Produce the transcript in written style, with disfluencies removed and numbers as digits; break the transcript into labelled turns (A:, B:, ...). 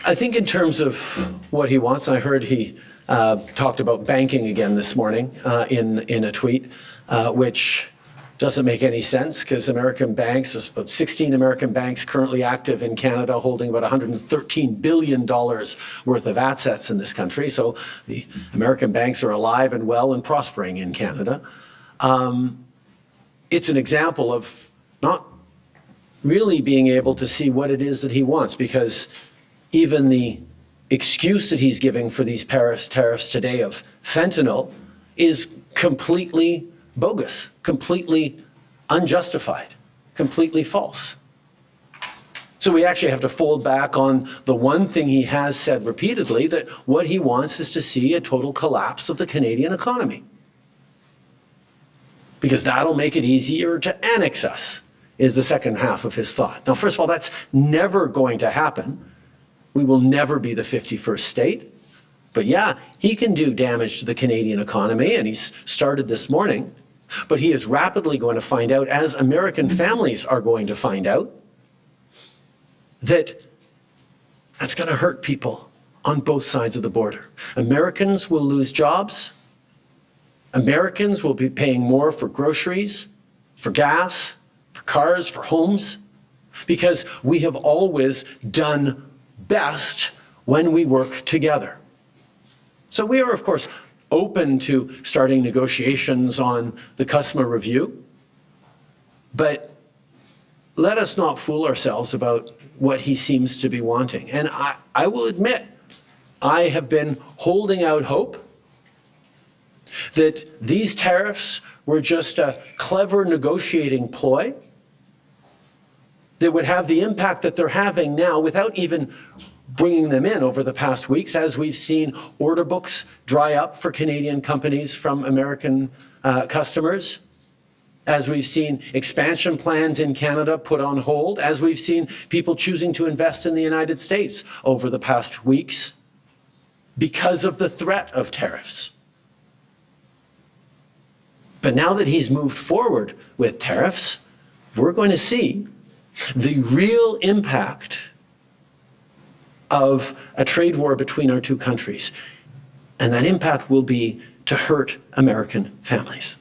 A: I think in terms of what he wants, I heard he talked about banking again this morning in a tweet, which doesn't make any sense because American banks, there's about 16 American banks currently active in Canada holding about $113 billion worth of assets in this country. So the American banks are alive and well and prospering in Canada. It's an example of not really being able to see what it is that he wants, because even the excuse that he's giving for these tariffs today of fentanyl is completely bogus, completely unjustified, completely false. So we actually have to fold back on the one thing he has said repeatedly, that what he wants is to see a total collapse of the Canadian economy, because that'll make it easier to annex us, is the second half of his thought. Now, first of all, that's never going to happen. We will never be the 51st state. But yeah, he can do damage to the Canadian economy, and he's started this morning. But he is rapidly going to find out, as American families are going to find out, that that's going to hurt people on both sides of the border. Americans will lose jobs. Americans will be paying more for groceries, for gas, for cars, for homes, because we have always done best when we work together. So we are, of course, open to starting negotiations on the customer review, but let us not fool ourselves about what he seems to be wanting. And I will admit, I have been holding out hope that these tariffs were just a clever negotiating ploy that would have the impact that they're having now without even bringing them in over the past weeks, as we've seen order books dry up for Canadian companies from American customers, as we've seen expansion plans in Canada put on hold, as we've seen people choosing to invest in the United States over the past weeks because of the threat of tariffs. But now that he's moved forward with tariffs, we're going to see the real impact of a trade war between our two countries. And that impact will be to hurt American families.